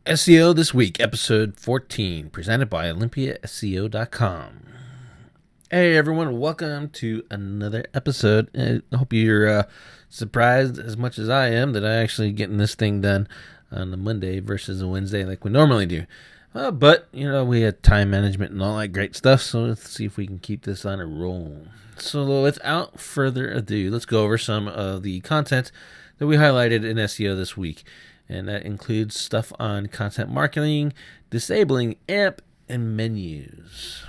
SEO This Week, episode 14, presented by Olympia SEO.com. Hey everyone, welcome to another episode. I hope you're surprised as much as I am that I actually getting this thing done on a Monday versus a Wednesday like we normally do. But, we had time management and all that great stuff, so let's see if we can keep this on a roll. So without further ado, let's go over some of the content that we highlighted in SEO this week. And that includes stuff on content marketing, disabling AMP, and menus.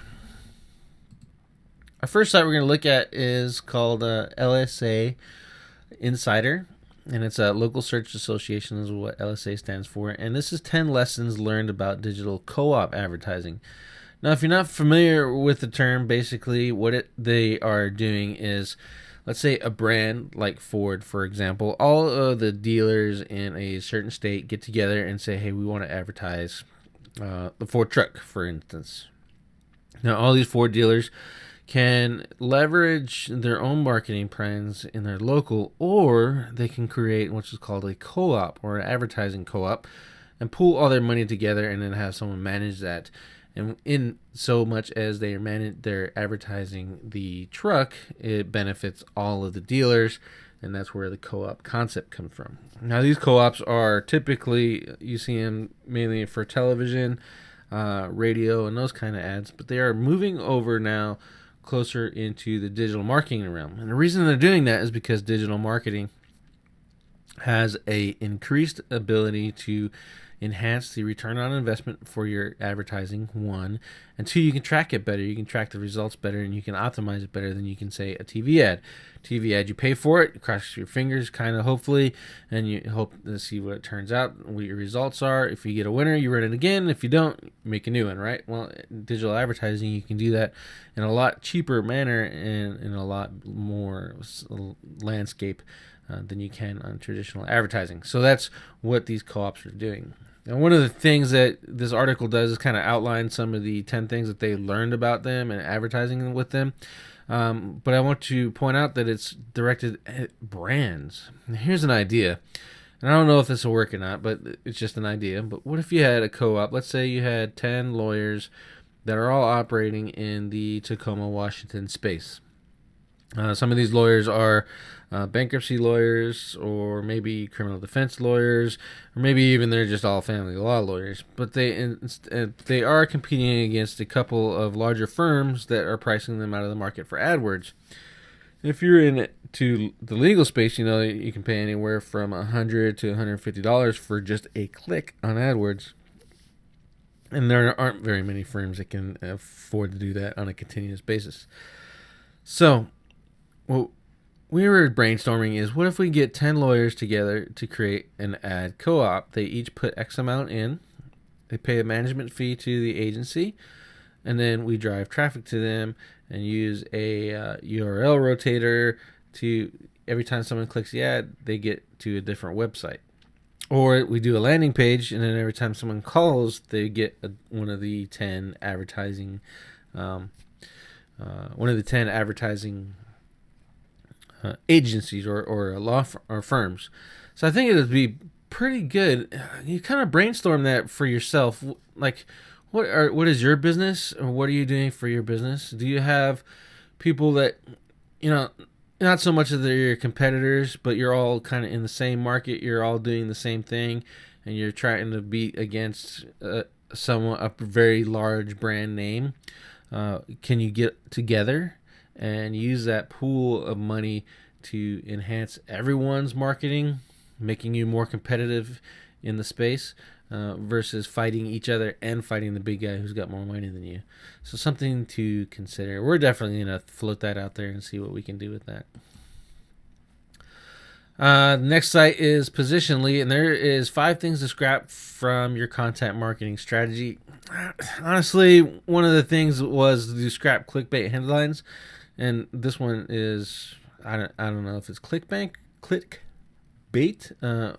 Our first site we're going to look at is called LSA Insider, and it's a local search association is what LSA stands for. And this is 10 lessons learned about digital co-op advertising. Now, if you're not familiar with the term, basically what they are doing is, let's say a brand like Ford, for example, all of the dealers in a certain state get together and say, hey, we want to advertise the Ford truck, for instance. Now, all these Ford dealers can leverage their own marketing plans in their local, or they can create what's called a co-op or an advertising co-op and pool all their money together and then have someone manage that. And in so much as they manage their advertising the truck, it benefits all of the dealers, and that's where the co-op concept comes from. Now, these co-ops are typically, you see them mainly for television, radio, and those kind of ads, but they are moving over now closer into the digital marketing realm. And the reason they're doing that is because digital marketing has a increased ability to enhance the return on investment for your advertising, one, and two, you can track it better. You can track the results better, and you can optimize it better than you can say a TV ad. TV ad, you pay for it, you cross your fingers, kind of, hopefully, and you hope to see what it turns out, what your results are. If you get a winner, you run it again. If you don't, make a new one, right? Well, digital advertising, you can do that in a lot cheaper manner and in a lot more landscape than you can on traditional advertising. So that's what these co-ops are doing. And one of the things that this article does is kind of outline some of the 10 things that they learned about them and advertising with them. But I want to point out that it's directed at brands. And here's an idea. And I don't know if this will work or not, but it's just an idea. But what if you had a co-op? Let's say you had 10 lawyers that are all operating in the Tacoma, Washington space. Some of these lawyers are bankruptcy lawyers, or maybe criminal defense lawyers, or maybe even they're just all family law lawyers. But they are competing against a couple of larger firms that are pricing them out of the market for AdWords. If you're in to the legal space, you can pay anywhere from $100 to $150 for just a click on AdWords. And there aren't very many firms that can afford to do that on a continuous basis. So, what we were brainstorming is, what if we get 10 lawyers together to create an ad co-op? They each put X amount in, they pay a management fee to the agency, and then we drive traffic to them and use a URL rotator to, every time someone clicks the ad, they get to a different website. Or we do a landing page, and then every time someone calls, they get one of the 10 advertising agencies or or firms. So I think it would be pretty good. You kind of brainstorm that for yourself. Like, what is your business, or what are you doing for your business? Do you have people that, not so much that they're your competitors, but you're all kind of in the same market, you're all doing the same thing, and you're trying to beat against a very large brand name? Can you get together and use that pool of money to enhance everyone's marketing, making you more competitive in the space, versus fighting each other and fighting the big guy who's got more money than you? So something to consider. We're definitely going to float that out there and see what we can do with that. The next site is Positionally, and there is 5 things to scrap from your content marketing strategy. Honestly, one of the things was to scrap clickbait headlines, and this one is, I don't know if it's clickbait,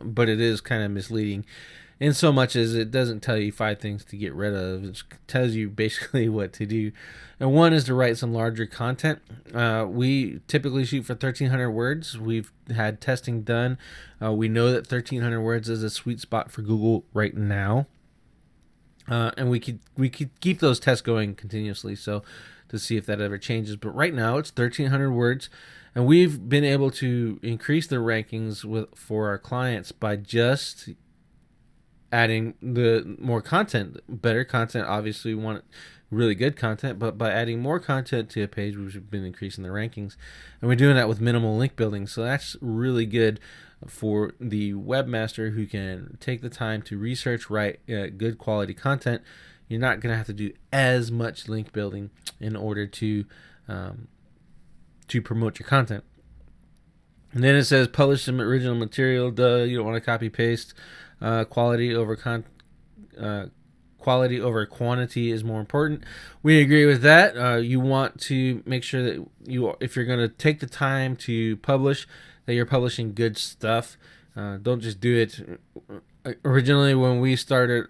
but it is kind of misleading in so much as it doesn't tell you 5 things to get rid of. It tells you basically what to do. And one is to write some larger content. We typically shoot for 1,300 words. We've had testing done. We know that 1,300 words is a sweet spot for Google right now. And we could keep those tests going continuously, so to see if that ever changes. But right now it's 1,300 words, and we've been able to increase the rankings for our clients by just adding the more content, better content. Obviously, we want really good content, but by adding more content to a page, we've been increasing the rankings, and we're doing that with minimal link building. So that's really good for the webmaster who can take the time to research, write good quality content. You're not going to have to do as much link building in order to promote your content. And then it says publish some original material. Duh, you don't want to copy paste. Quality over quality over quantity is more important. We agree with that. You want to make sure that if you're going to take the time to publish, that you're publishing good stuff. Don't just do it. Originally, when we started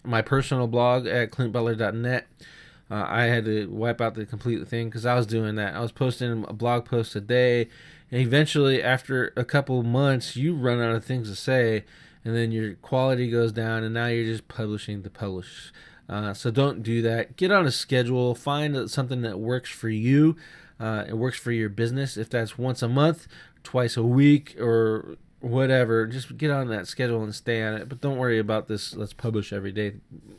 my personal blog at clintbutler.net, I had to wipe out the complete thing because I was doing that. I was posting a blog post a day, and eventually, after a couple months, you run out of things to say, and then your quality goes down, and now you're just publishing to publish. So don't do that. Get on a schedule. Find something that works for you. It works for your business. If that's once a month, twice a week, or whatever, just get on that schedule and stay on it. But don't worry about this let's publish every day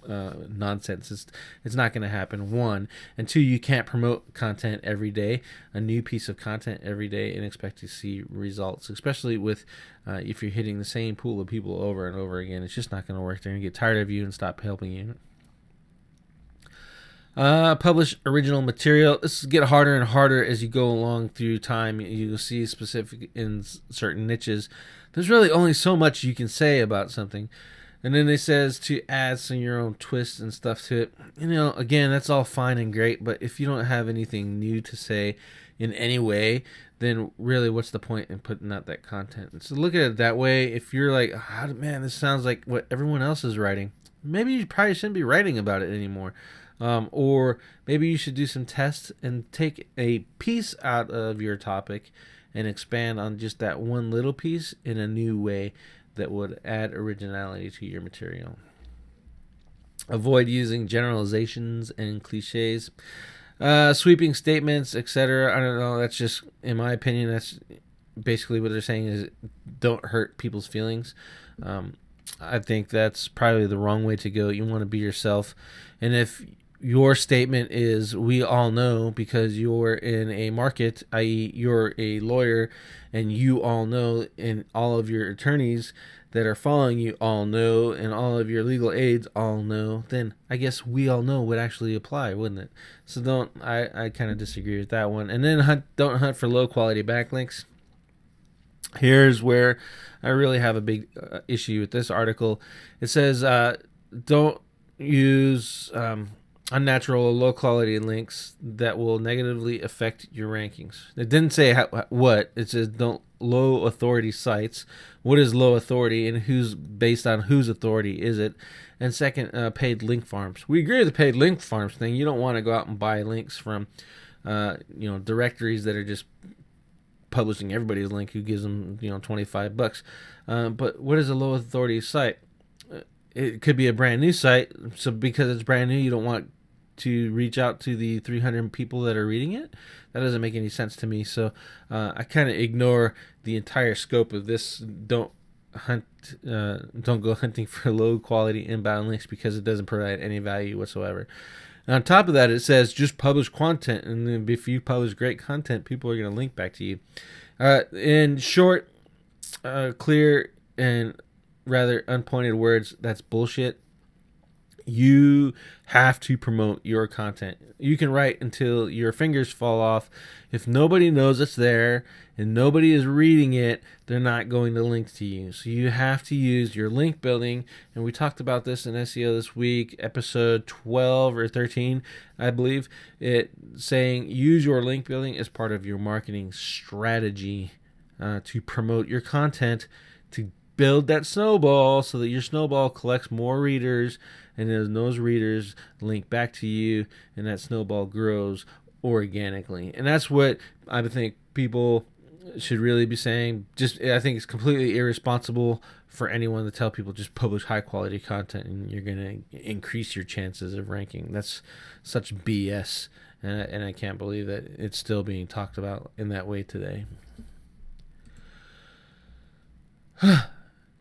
nonsense. It's not going to happen. One, and two, you can't promote content every day, a new piece of content every day, and expect to see results, especially with if you're hitting the same pool of people over and over again. It's just not going to work. They're going to get tired of you and stop helping you. Publish original material. This will get harder and harder as you go along through time. You'll see specific in certain niches. There's really only so much you can say about something. And then it says to add some of your own twists and stuff to it. Again, that's all fine and great, but if you don't have anything new to say in any way, then really what's the point in putting out that content? So look at it that way. If you're like, man, this sounds like what everyone else is writing, maybe you probably shouldn't be writing about it anymore. Or maybe you should do some tests and take a piece out of your topic and expand on just that one little piece in a new way that would add originality to your material. Avoid using generalizations and cliches, sweeping statements, etc. I don't know. That's just, in my opinion, that's basically what they're saying is don't hurt people's feelings. I think that's probably the wrong way to go. You want to be yourself. And if your statement is we all know because you're in a market, i.e. you're a lawyer and you all know, and all of your attorneys that are following you all know, and all of your legal aides all know, then I guess we all know would actually apply, wouldn't it? So I kind of disagree with that one. And then don't hunt for low quality backlinks. Here's where I really have a big issue with this article. It says don't use unnatural or low quality links that will negatively affect your rankings. It didn't say what. It says don't low authority sites. What is low authority, and who's based on whose authority is it? And second, paid link farms. We agree with the paid link farms thing. You don't want to go out and buy links from directories that are just publishing everybody's link who gives them $25. But what is a low authority site? It could be a brand new site, so because it's brand new, you don't want to reach out to the 300 people that are reading it. That doesn't make any sense to me. So I kind of ignore the entire scope of this. Don't go hunting for low quality inbound links because it doesn't provide any value whatsoever. And on top of that, it says just publish content, and then if you publish great content, people are going to link back to you. In short, clear, and rather unpointed words, that's bullshit. You have to promote your content. You can write until your fingers fall off. If nobody knows it's there and nobody is reading it, they're not going to link to you. So you have to use your link building. And we talked about this in SEO This Week, episode 12 or 13, I believe. It saying use your link building as part of your marketing strategy to promote your content, to build that snowball so that your snowball collects more readers, and then those readers link back to you, and that snowball grows organically. And that's what I think people should really be saying. Just, I think it's completely irresponsible for anyone to tell people just publish high quality content and you're going to increase your chances of ranking. That's such BS, and I can't believe that it's still being talked about in that way today.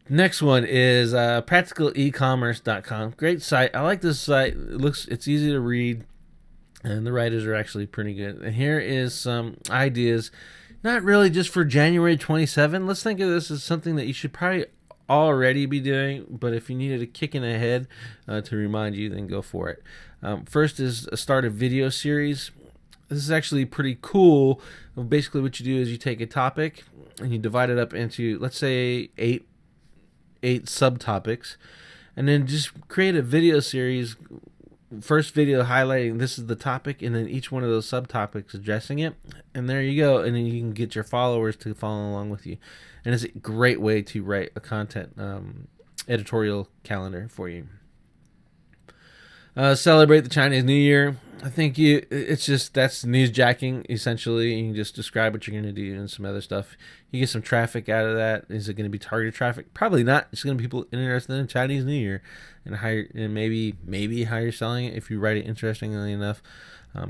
Next one is practicalecommerce.com. Great site. I like this site. It's easy to read, and the writers are actually pretty good. And here is some ideas, not really just for January 27. Let's think of this as something that you should probably already be doing, but if you needed a kick in the head to remind you, then go for it. First is start a video series. This is actually pretty cool. Basically, what you do is you take a topic and you divide it up into, let's say, eight subtopics, and then just create a video series. First video highlighting this is the topic, and then each one of those subtopics addressing it, and there you go. And then you can get your followers to follow along with you, and it's a great way to write a content editorial calendar for you. Celebrate the Chinese New Year. I think that's newsjacking essentially. You can just describe what you're going to do and some other stuff. You get some traffic out of that. Is it going to be targeted traffic? Probably not. It's going to be people interested in Chinese New Year and maybe how you're selling it. If you write it interestingly enough,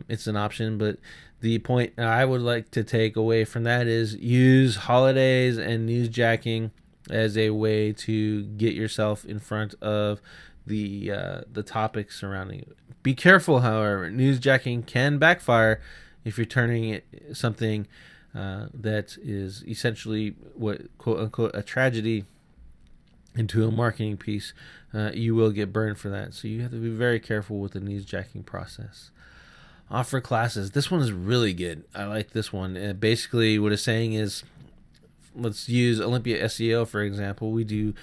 it's an option. But the point I would like to take away from that is use holidays and newsjacking as a way to get yourself in front of the topics surrounding it. Be careful, however. Newsjacking can backfire if you're turning it something that is essentially what quote unquote a tragedy into a marketing piece. You will get burned for that. So you have to be very careful with the newsjacking process. Offer classes. This one is really good. I like this one. Basically, what it's saying is, let's use Olympia SEO for example. We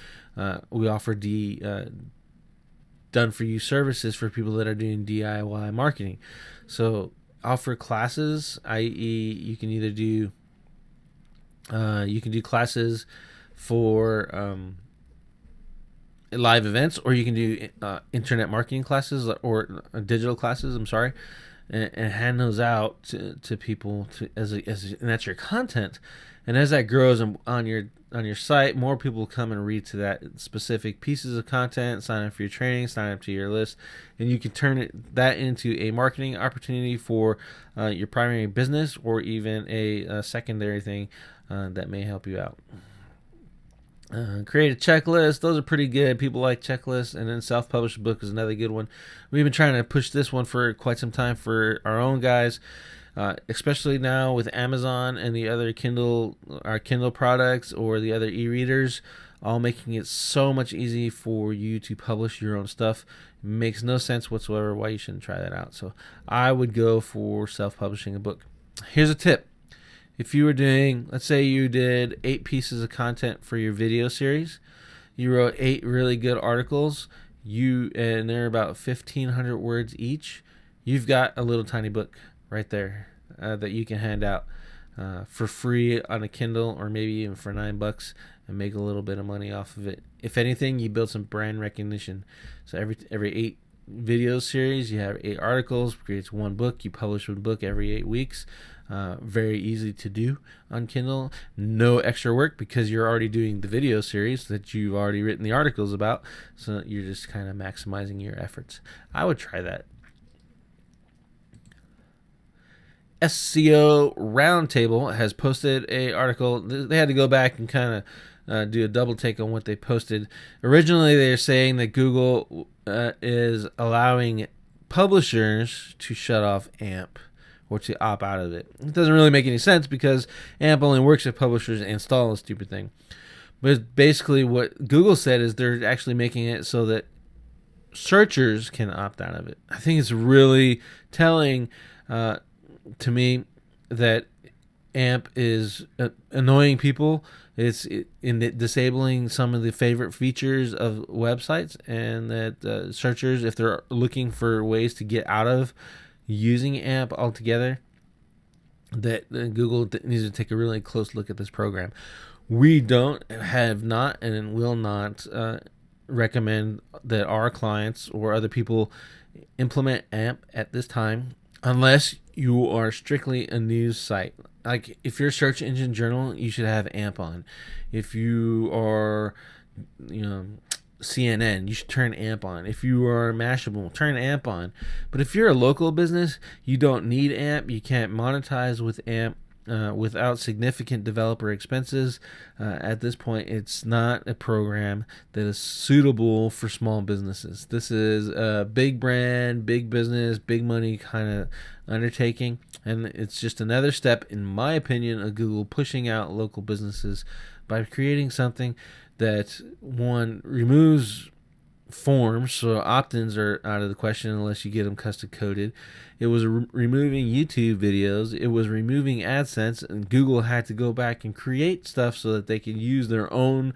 offer done for you services for people that are doing DIY marketing. So offer classes, i.e. you can either do classes for live events, or you can do internet marketing classes or digital classes, and hand those out to people and that's your content. And as that grows on your site, more people come and read to that specific pieces of content, sign up for your training, sign up to your list, and you can turn that into a marketing opportunity for your primary business, or even a secondary thing that may help you out. Create a checklist. Those are pretty good. People like checklists. And then self-published book is another good one. We've been trying to push this one for quite some time for our own guys. Especially now with Amazon and the other Kindle products or the other e-readers, all making it so much easy for you to publish your own stuff. It makes no sense whatsoever why you shouldn't try that out. So I would go for self-publishing a book. Here's a tip. If you were doing, let's say you did 8 pieces of content for your video series, you wrote 8 really good articles, and they're about 1,500 words each, you've got a little tiny book right there that you can hand out for free on a Kindle, or maybe even for $9, and make a little bit of money off of it. If anything, you build some brand recognition. So every 8 video series, you have 8 articles, creates one book. You publish one book every 8 weeks. Very easy to do on Kindle. No extra work because you're already doing the video series that you've already written the articles about. So you're just kind of maximizing your efforts. I would try that. SEO Roundtable has posted a article. They had to go back and kind of do a double take on what they posted. Originally, they were saying that Google is allowing publishers to shut off AMP or to opt out of it. It doesn't really make any sense because AMP only works if publishers install a stupid thing. But basically what Google said is they're actually making it so that searchers can opt out of it. I think it's really telling to me that AMP is annoying people. It's in disabling some of the favorite features of websites, and that searchers, if they're looking for ways to get out of using AMP altogether, that Google needs to take a really close look at this program. We have not and will not recommend that our clients or other people implement AMP at this time, unless you are strictly a news site. like if you're a search engine journal, you should have AMP on. If you are, CNN, you should turn AMP on. If you are Mashable, turn AMP on. But if you're a local business, you don't need AMP. You can't monetize with AMP without significant developer expenses. At this point, it's not a program that is suitable for small businesses. This is a big brand, big business, big money kind of undertaking, and it's just another step, in my opinion, of Google pushing out local businesses by creating something that, one, removes forms, so opt-ins are out of the question unless you get them custom coded. It was removing YouTube videos. It was removing AdSense, and Google had to go back and create stuff so that they can use their own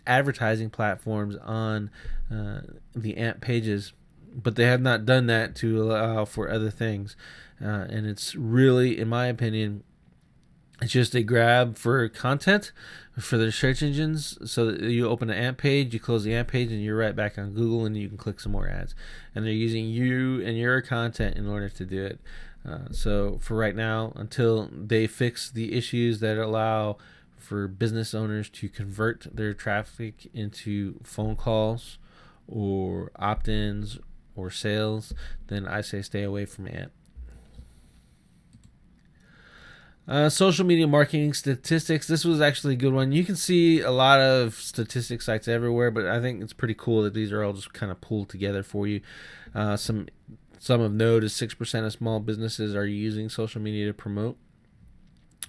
advertising platforms on the AMP pages, but they have not done that to allow for other things. And it's really, in my opinion, it's just a grab for content for their search engines, so that you open an AMP page, you close the AMP page, and you're right back on Google, and you can click some more ads. And they're using you and your content in order to do it. So for right now, until they fix the issues that allow for business owners to convert their traffic into phone calls or opt-ins or sales, then I say stay away from AMP. Social media marketing statistics. This was actually a good one. You can see a lot of statistic sites everywhere, but I think it's pretty cool that these are all just kind of pulled together for you. Some of note is 6% of small businesses are using social media to promote,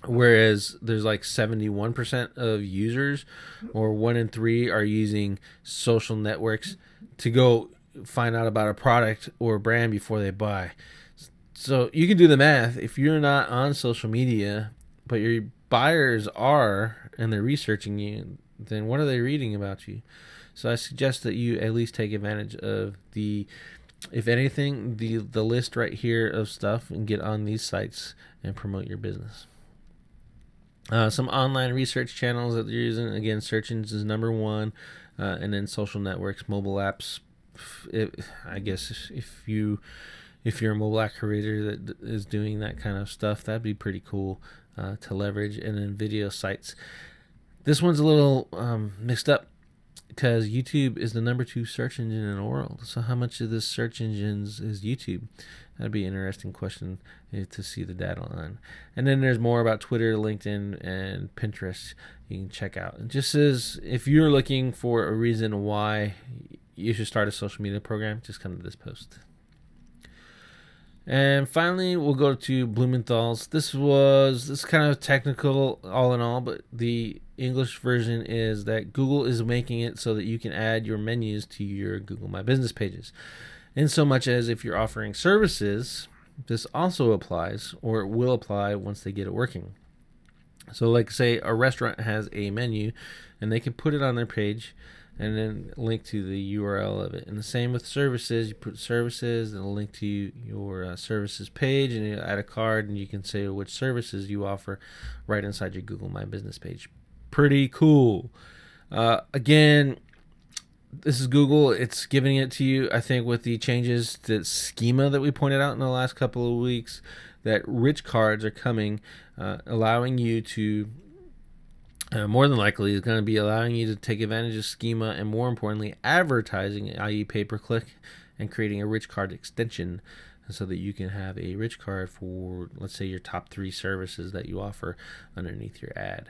whereas there's like 71% of users, or 1 in 3, are using social networks to go find out about a product or a brand before they buy. So you can do the math. If you're not on social media, but your buyers are, and they're researching you, then what are they reading about you? So I suggest that you at least take advantage of if anything, the list right here of stuff, and get on these sites and promote your business. Some online research channels that you're using. Again, search engines is number 1, and then social networks, mobile apps. I guess if you're a mobile app creator that is doing that kind of stuff, that'd be pretty cool to leverage. And then video sites. This one's a little mixed up because YouTube is the number 2 search engine in the world. So how much of this search engines is YouTube? That'd be an interesting question to see the data on. And then there's more about Twitter, LinkedIn, and Pinterest you can check out. And just as if you're looking for a reason why you should start a social media program, just come to this post. And finally, we'll go to Blumenthal's. This is kind of technical all in all, but the English version is that Google is making it so that you can add your menus to your Google My Business pages. In so much as if you're offering services, this also applies, or it will apply once they get it working. So like say a restaurant has a menu, and they can put it on their page and then link to the URL of it. And the same with services. You put services and a link to your services page, and you add a card, and you can say which services you offer right inside your Google My Business page. Pretty cool. Again, this is Google. It's giving it to you, I think, with the changes to schema that we pointed out in the last couple of weeks, that rich cards are coming, allowing you to more than likely is going to be allowing you to take advantage of schema, and more importantly, advertising, i.e. pay-per-click, and creating a rich card extension so that you can have a rich card for, let's say, your top 3 services that you offer underneath your ad.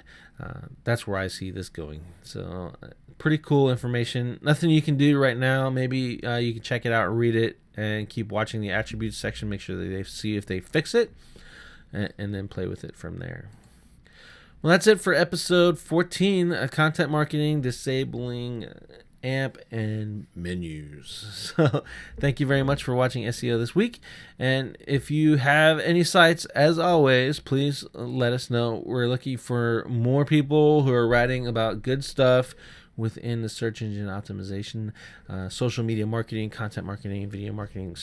That's where I see this going. So pretty cool information. Nothing you can do right now. Maybe you can check it out, read it, and keep watching the attributes section. Make sure that they see if they fix it, and then play with it from there. Well, that's it for episode 14, content marketing, disabling AMP and menus. So thank you very much for watching SEO this week. And if you have any sites, as always, please let us know. We're looking for more people who are writing about good stuff within the search engine optimization, social media marketing, content marketing, video marketing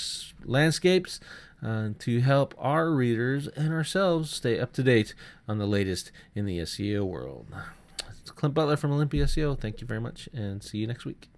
landscapes, to help our readers and ourselves stay up to date on the latest in the SEO world. It's Clint Butler from Olympia SEO. Thank you very much, and see you next week.